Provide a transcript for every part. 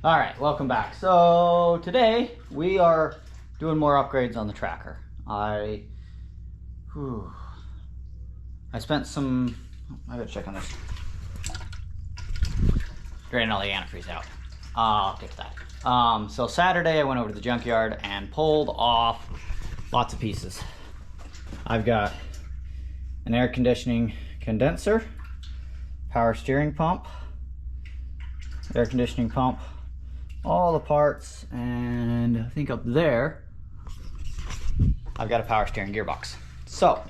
All right, welcome back. So today we are doing more upgrades on the tracker. I spent some, I gotta check on this. Draining all the antifreeze out. I'll get to that. So Saturday I went over to the junkyard and pulled off lots of pieces. I've got an air conditioning condenser, power steering pump, air conditioning pump, all the parts, and I think up there I've got a power steering gearbox. So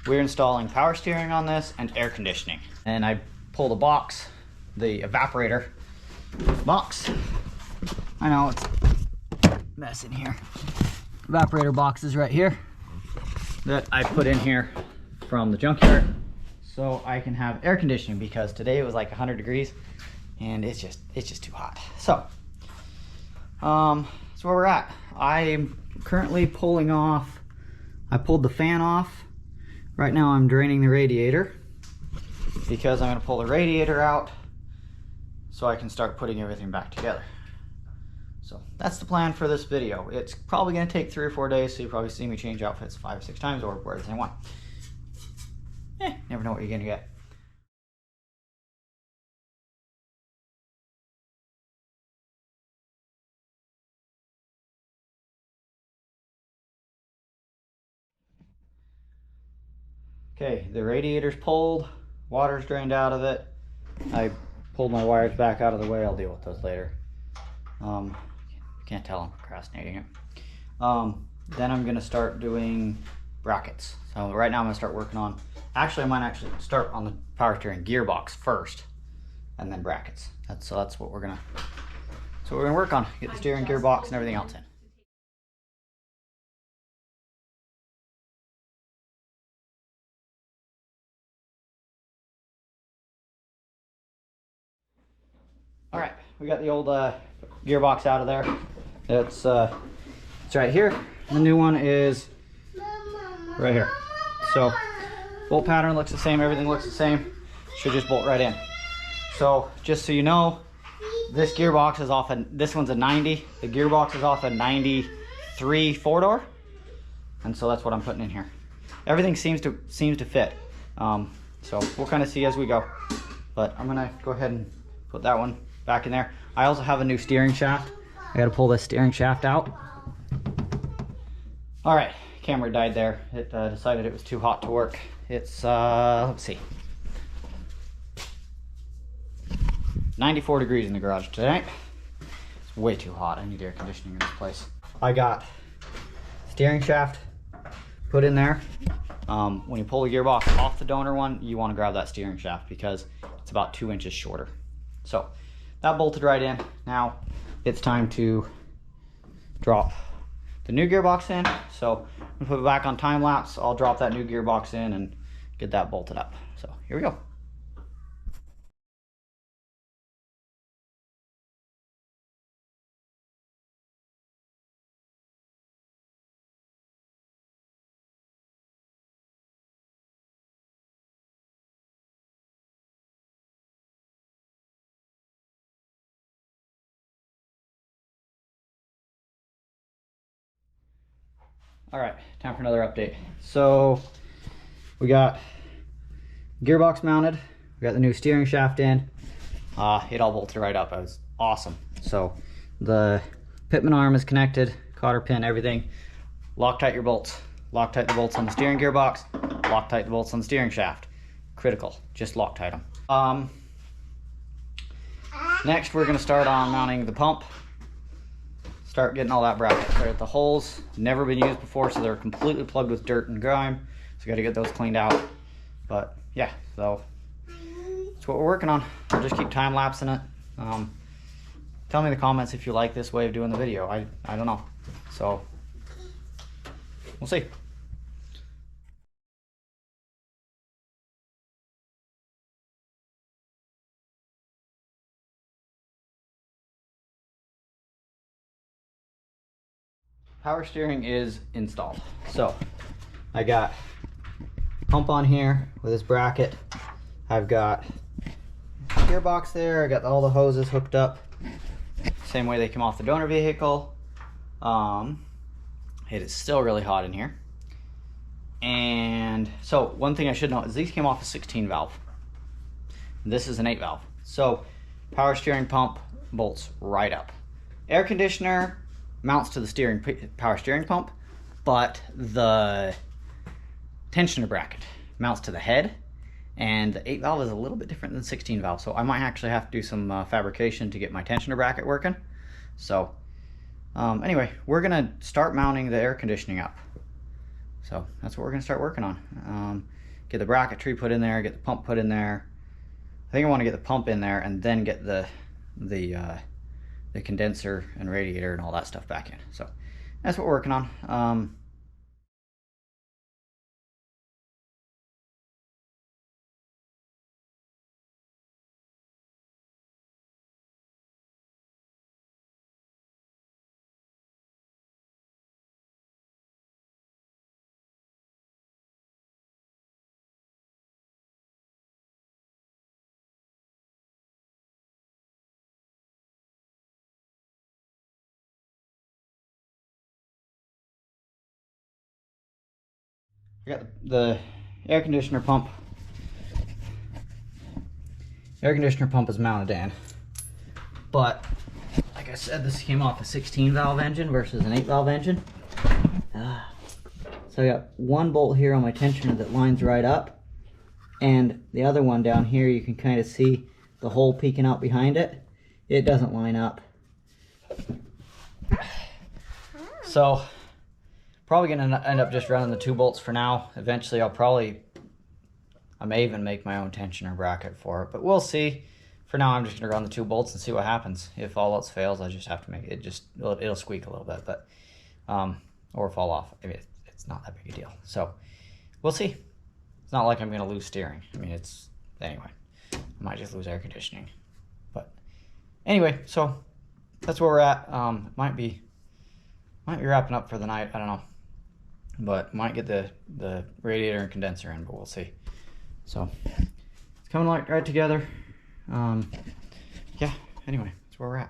we're installing power steering on this and air conditioning. And I pulled a box, the evaporator box. I know it's a mess in here. Evaporator box is right here that I put in here from the junkyard so I can have air conditioning, because today it was like 100 degrees and it's just too hot. So that's where we're at. I'm currently pulling off, I pulled the fan off. Right now I'm draining the radiator because I'm going to pull the radiator out so I can start putting everything back together. So that's the plan for this video. It's probably going to take 3 or 4 days, so you probably see me change outfits 5 or 6 times or wear the same one. Never know what you're going to get. Okay, the radiator's pulled, water's drained out of it. I pulled my wires back out of the way. I'll deal with those later. Can't tell I'm procrastinating it. Then I'm gonna start doing brackets. So right now I'm gonna start working on, I might actually start on the power steering gearbox first and then brackets. That's what we're gonna work on. Get the steering gearbox and everything else in. All right, we got the old gearbox out of there. It's right here. The new one is right here. So bolt pattern looks the same, everything looks the same. Should just bolt right in. So just so you know, this gearbox is off this one's a 90. The gearbox is off a 93 4-door. And so that's what I'm putting in here. Everything seems to fit. So we'll kind of see as we go. But I'm gonna go ahead and put that one back in there. I also have a new steering shaft. I gotta pull this steering shaft out. All right, camera died there. It decided it was too hot to work. It's, let's see, 94 degrees in the garage today. It's way too hot. I need air conditioning in this place. I got steering shaft put in there. When you pull the gearbox off the donor one, you wanna grab that steering shaft because it's about 2 inches shorter. So that bolted right in. Now it's time to drop the new gearbox in. So I'm gonna put it back on time lapse. I'll drop that new gearbox in and get that bolted up. So here we go. All right, time for another update. So we got gearbox mounted. We got the new steering shaft in. It all bolted right up. It was awesome. So the pitman arm is connected, cotter pin, everything. Loctite your bolts. Loctite the bolts on the steering gearbox. Loctite the bolts on the steering shaft. Critical. Just Loctite them. Next, we're gonna start on mounting the pump. Start getting all that bracket clear at the holes. Never been used before, so they're completely plugged with dirt and grime. So got to get those cleaned out. But yeah, so that's what we're working on. I'll just keep time lapsing it. Tell me in the comments if you like this way of doing the video. I don't know. So we'll see. Power steering is installed. So I got pump on here with this bracket. I've got gearbox there. I got all the hoses hooked up. same way they came off the donor vehicle. It is still really hot in here. And so one thing I should note is these came off a 16 valve. This is an 8 valve. So power steering pump bolts right up. Air conditioner mounts to the power steering pump, but the tensioner bracket mounts to the head, and the 8 valve is a little bit different than 16 valve. So I might actually have to do some fabrication to get my tensioner bracket working. So anyway, we're gonna start mounting the air conditioning up. So that's what we're gonna start working on. Get the bracketry put in there, get the pump put in there. I think I want to get the pump in there and then get the condenser and radiator and all that stuff back in. So that's what we're working on. I got the air conditioner pump. Air conditioner pump is mounted in, but like I said, this came off a 16 valve engine versus an 8 valve engine. So I got one bolt here on my tensioner that lines right up, and the other one down here you can kind of see the hole peeking out behind it. It doesn't line up. So probably gonna end up just running the 2 bolts for now. Eventually I may even make my own tensioner bracket for it, but we'll see. For now I'm just gonna run the 2 bolts and see what happens. If all else fails, I just have to make it, it'll squeak a little bit, but or fall off. I mean, it's not that big a deal. So we'll see. It's not like I'm gonna lose steering. I mean, anyway, I might just lose air conditioning. But anyway, so that's where we're at. Might be wrapping up for the night, I don't know. But might get the radiator and condenser in, but we'll see. So it's coming right together. Yeah, anyway, that's where we're at.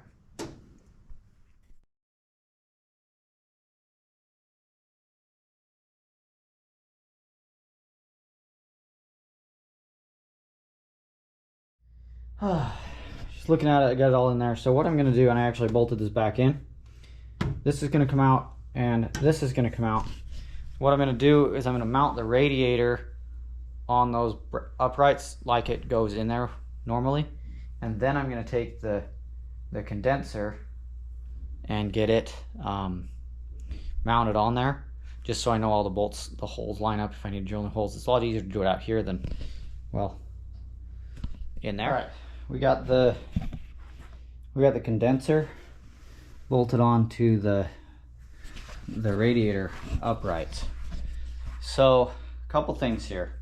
Just looking at it, I got it all in there. So what I'm gonna do, and I actually bolted this back in. This is gonna come out, and this is gonna come out. What I'm going to do is I'm going to mount the radiator on those uprights like it goes in there normally, and then I'm going to take the condenser and get it mounted on there, just so I know all the holes line up if I need to drill the holes. It's a lot easier to do it out here than, well, in there. All right, we got the condenser bolted onto the radiator uprights. So a couple things here.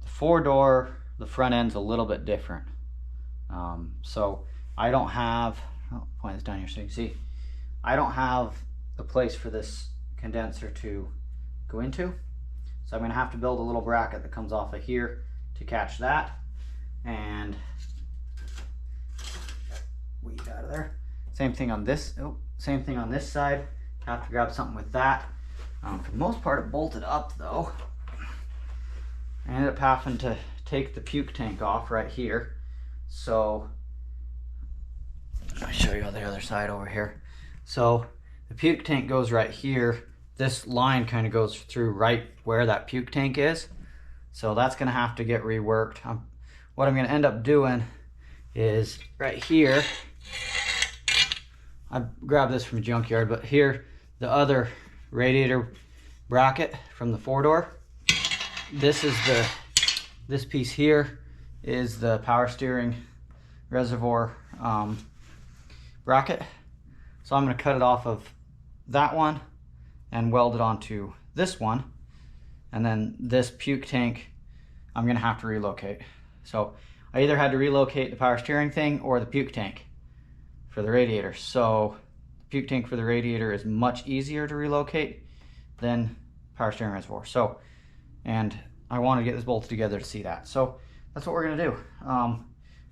The 4-door, the front end's a little bit different. So I don't have, I'll point this down here so you can see, I don't have a place for this condenser to go into. So I'm gonna have to build a little bracket that comes off of here to catch that, and weed out of there. Same thing on this. Same thing on this side. Have to grab something with that. For the most part, it bolted up though. I ended up having to take the puke tank off right here. So I'll show you on the other side over here. So the puke tank goes right here. This line kind of goes through right where that puke tank is. So that's going to have to get reworked. What I'm going to end up doing is right here. I grabbed this from a junkyard, but here, the other radiator bracket from the 4-door. This piece here is the power steering reservoir bracket. So I'm going to cut it off of that one and weld it onto this one. And then this puke tank, I'm going to have to relocate. So I either had to relocate the power steering thing or the puke tank for the radiator. So the puke tank for the radiator is much easier to relocate than power steering reservoir. So, and I want to get this bolted together to see that. So that's what we're gonna do.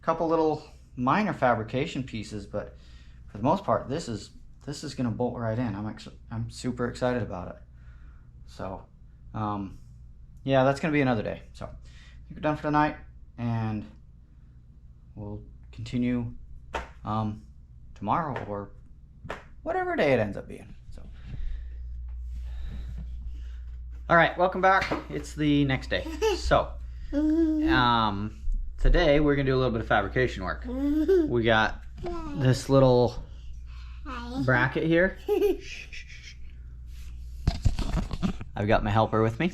Couple little minor fabrication pieces, but for the most part, this is gonna bolt right in. I'm super excited about it. So, yeah, that's gonna be another day. So, I think we're done for tonight, and we'll continue tomorrow or whatever day it ends up being. So, all right, welcome back. It's the next day. So, today we're gonna do a little bit of fabrication work. We got this little bracket here. I've got my helper with me.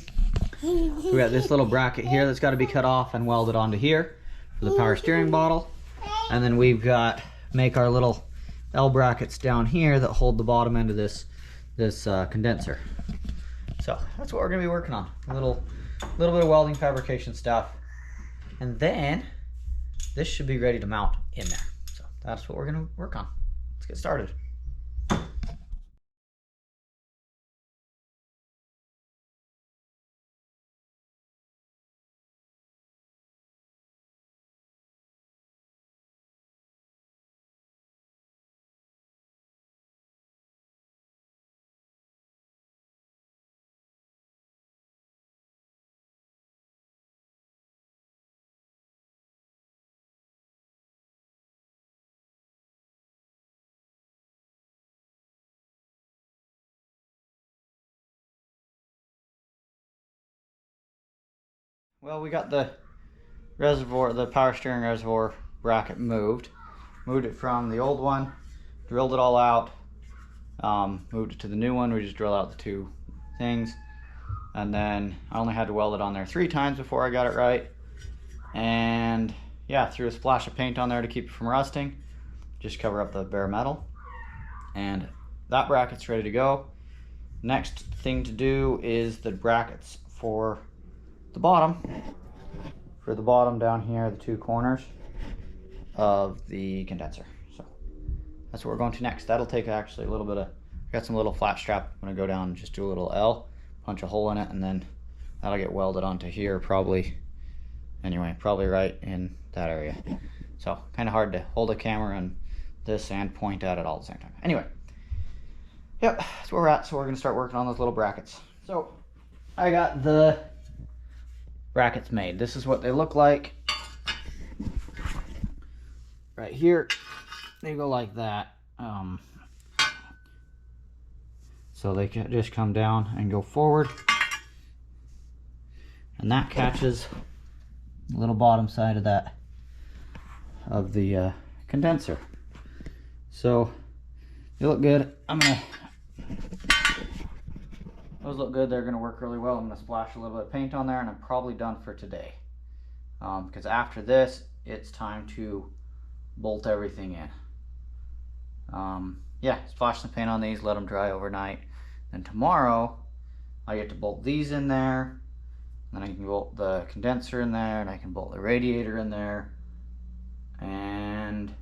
We got this little bracket here that's got to be cut off and welded onto here for the power steering bottle. And then we've got make our little L brackets down here that hold the bottom end of this condenser. So that's what we're gonna be working on. A little bit of welding fabrication stuff, and then this should be ready to mount in there. So that's what we're gonna work on. Let's get started. Well, we got the reservoir, the power steering reservoir bracket moved it from the old one, drilled it all out, moved it to the new one. We just drilled out the two things, and then I only had to weld it on there 3 times before I got it right. And yeah, threw a splash of paint on there to keep it from rusting, just cover up the bare metal, and that bracket's ready to go. Next thing to do is the brackets for the bottom down here, the 2 corners of the condenser. So that's what we're going to next. That'll take actually a little bit of, I got some little flat strap. I'm gonna go down and just do a little L, punch a hole in it, and then that'll get welded onto here probably right in that area. So kind of hard to hold a camera and this and point at it all at the same time. Anyway, yep, that's where we're at. So we're gonna start working on those little brackets. So I got the brackets made. This is what they look like. Right here, they go like that. So they can just come down and go forward, and that catches the little bottom side of the condenser. So they look good. Those look good. They're going to work really well. I'm going to splash a little bit of paint on there, and I'm probably done for today. Because after this, it's time to bolt everything in. Yeah, splash some paint on these, let them dry overnight. Then tomorrow, I get to bolt these in there. Then I can bolt the condenser in there, and I can bolt the radiator in there. And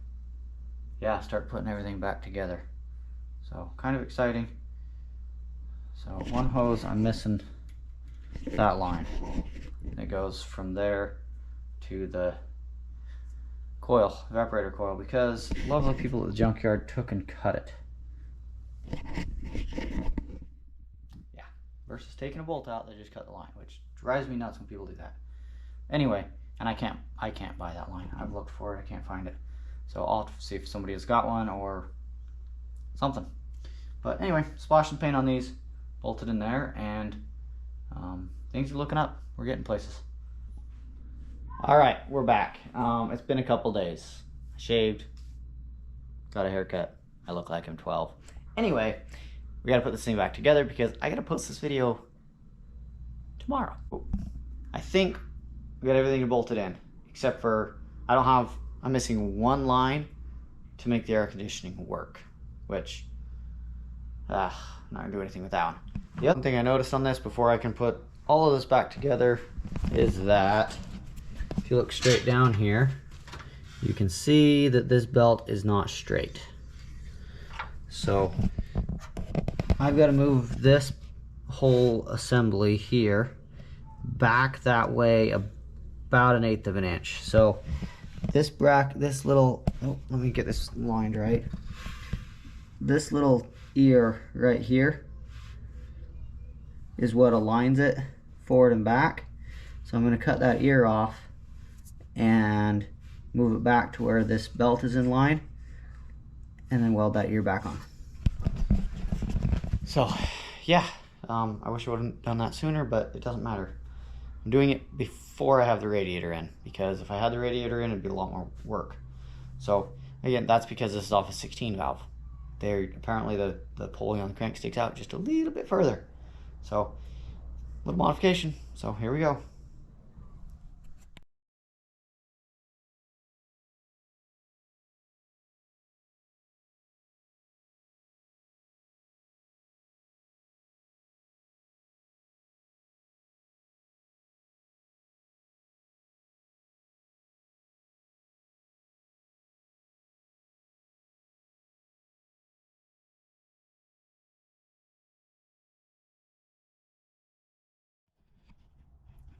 yeah, start putting everything back together. So kind of exciting. So one hose, I'm missing that line. It goes from there to the coil, evaporator coil, because lovely people at the junkyard took and cut it. Yeah, versus taking a bolt out, they just cut the line, which drives me nuts when people do that. Anyway, and I can't buy that line. I've looked for it, I can't find it. So I'll have to see if somebody has got one or something. But anyway, splash some paint on these, bolted in there, and things are looking up. We're getting places. All right, we're back. It's been a couple days. I shaved, got a haircut. I look like I'm 12. Anyway, we gotta put this thing back together because I gotta post this video tomorrow. I think we got everything bolted in, except for I'm missing one line to make the air conditioning work, which I'm not gonna do anything with that one. The other thing I noticed on this before I can put all of this back together is that if you look straight down here, you can see that this belt is not straight. So I've got to move this whole assembly here back that way about 1/8 of an inch. So this little, oh, let me get this lined right. This little ear right here is what aligns it forward and back. So I'm going to cut that ear off and move it back to where this belt is in line, and then weld that ear back on. So yeah, I wish I would have done that sooner, but it doesn't matter. I'm doing it before I have the radiator in, because if I had the radiator in, it'd be a lot more work. So again, that's because this is off a 16 valve. Apparently the pulley on the crank sticks out just a little bit further. So a little modification. So here we go.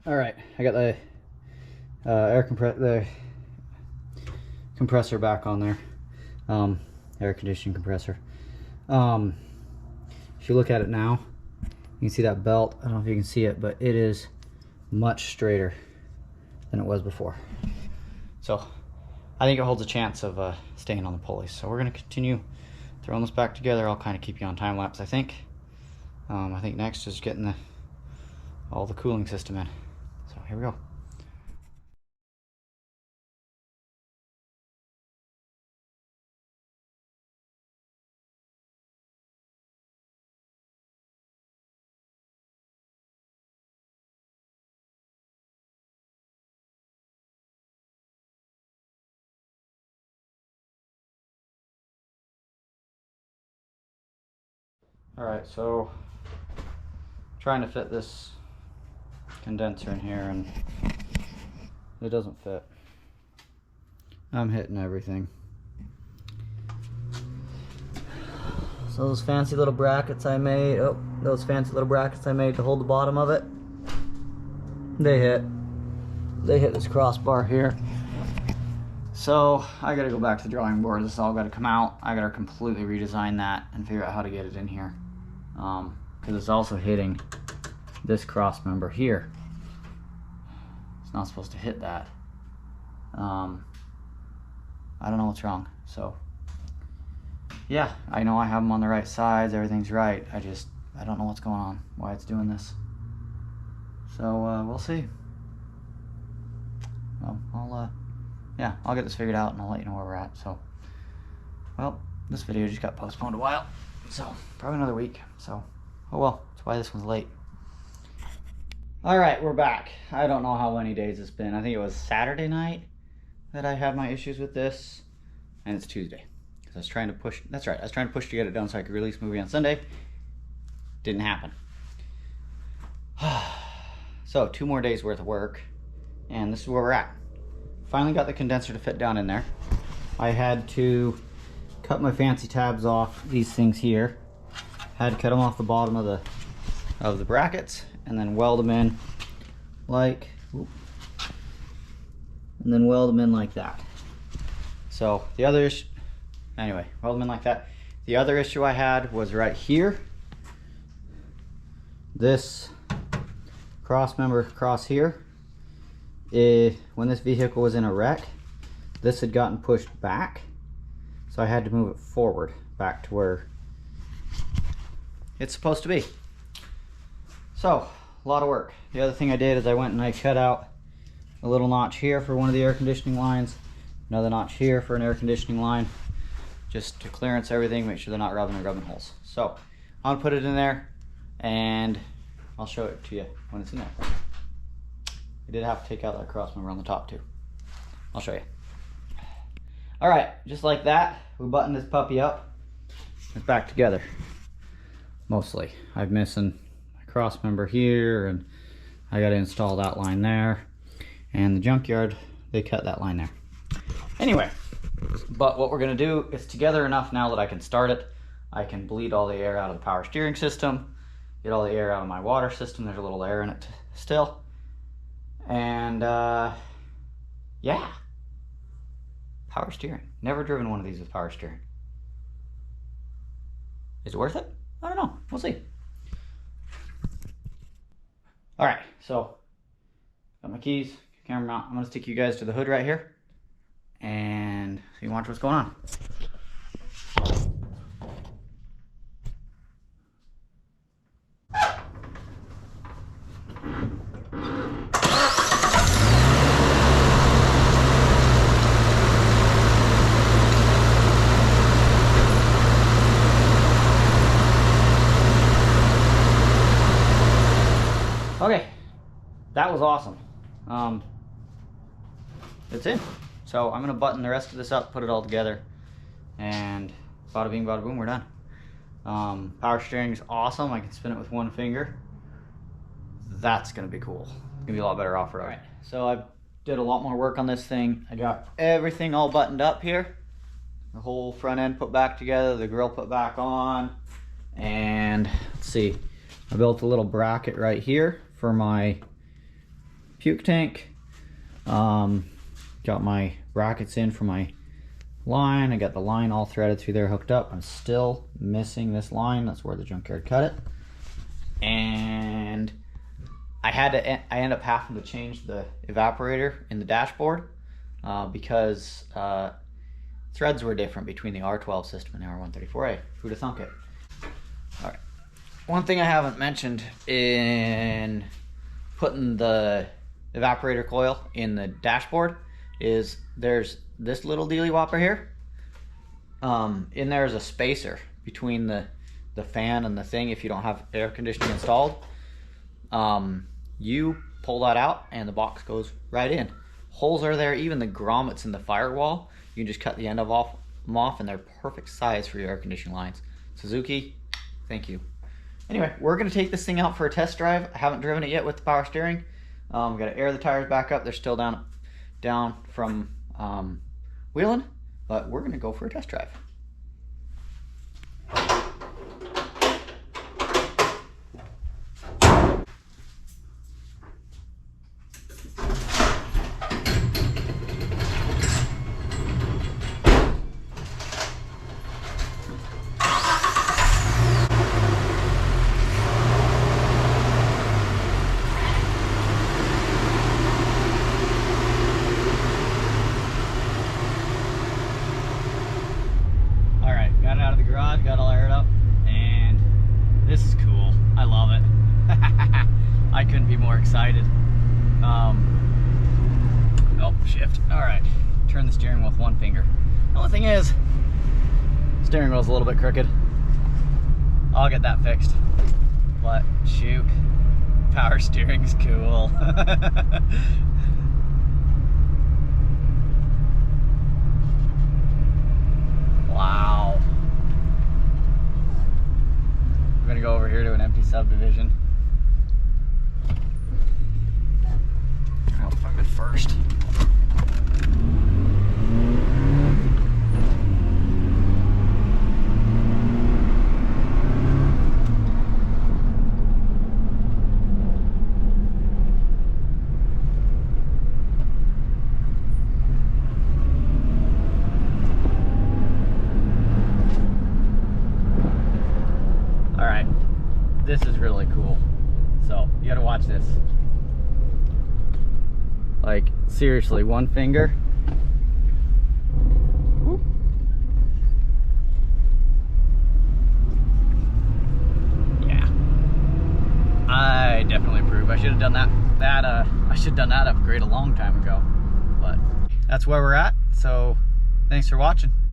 All right, I got the the compressor back on there, air conditioning compressor. If you look at it now, you can see that belt. I don't know if you can see it, but it is much straighter than it was before. So I think it holds a chance of staying on the pulleys. So we're going to continue throwing this back together. I'll kind of keep you on time lapse, I think. I think next is getting all the cooling system in. So here we go. All right, so trying to fit this condenser in here, and it doesn't fit. I'm hitting everything. So those fancy little brackets I made, those fancy little brackets I made to hold the bottom of it, they hit this crossbar here. So I gotta go back to the drawing board. This all gotta come out. I gotta completely redesign that and figure out how to get it in here. Because it's also hitting this cross member here. It's not supposed to hit that. I don't know what's wrong. So yeah, I know I have them on the right sides, everything's right. I don't know what's going on, why it's doing this. So we'll see. Well, I'll get this figured out and I'll let you know where we're at. So, well, this video just got postponed a while, so probably another week. So, oh well, that's why this one's late. All right, we're back. I don't know how many days it's been. I think it was Saturday night that I had my issues with this, and it's Tuesday. Because I was trying to push, that's right, I was trying to push to get it done so I could release the movie on Sunday. Didn't happen. So 2 more days worth of work, and this is where we're at. Finally got the condenser to fit down in there. I had to cut my fancy tabs off these things here. Had to cut them off the bottom of the brackets, and then weld them in like, and then weld them in like that. So the other issue, anyway, weld them in like that. The other issue I had was right here. This cross member across here. When this vehicle was in a wreck, this had gotten pushed back, so I had to move it forward back to where it's supposed to be. So a lot of work. The other thing I did is I went and I cut out a little notch here for one of the air conditioning lines, another notch here for an air conditioning line, just to clearance everything, make sure they're not rubbing holes. So I'm gonna put it in there and I'll show it to you when it's in there. I did have to take out that cross member on the top too. I'll show you. All right, just like that, we button this puppy up. It's back together, mostly. I'm missing my cross member here, and I got to install that line there. And the junkyard, they cut that line there. Anyway, but what we're gonna do is together enough now that I can start it. I can bleed all the air out of the power steering system, get all the air out of my water system. There's a little air in it still. And yeah, Power steering. Never driven one of these with power steering. Is it worth it? I don't know. We'll see. All right, so got my keys, camera mount. I'm gonna stick you guys to the hood right here and so you can watch what's going on. Okay, that was awesome. It's in. So I'm gonna button the rest of this up, put it all together, and bada bing, bada boom, we're done. Power steering is awesome. I can spin it with one finger. That's gonna be cool. It's gonna be a lot better off-road. All right, so I did a lot more work on this thing. I got everything all buttoned up here. The whole front end put back together, the grill put back on, and let's see. I built a little bracket right here for my puke tank. Got my brackets in for my line. I got the line all threaded through there, hooked up. I'm still missing this line. That's where the junkyard cut it. And I ended up having to change the evaporator in the dashboard because threads were different between the R12 system and the R134A. Who'd have thunk it? All right. One thing I haven't mentioned in putting the evaporator coil in the dashboard is there's this little dealy whopper here. In there is a spacer between the fan and the thing if you don't have air conditioning installed. You pull that out and the box goes right in. Holes are there, even the grommets in the firewall, you can just cut the end of them off and they're perfect size for your air conditioning lines. Suzuki, thank you. Anyway, we're gonna take this thing out for a test drive. I haven't driven it yet with the power steering. Gotta air the tires back up. They're still down from wheeling, but we're gonna go for a test drive. Out of the garage, got all aired up, and this is cool. I love it. I couldn't be more excited. Oh, shift. All right, turn the steering wheel with one finger. The only thing is, steering wheel's a little bit crooked. I'll get that fixed. But shoot, power steering's cool. Wow. We're gonna go over here to an empty subdivision. I'll plug it first. This is really cool. So you gotta watch this. Like seriously, one finger. Whoop. Yeah. I definitely approve. I should have done that. I should have done that upgrade a long time ago. But that's where we're at. So thanks for watching.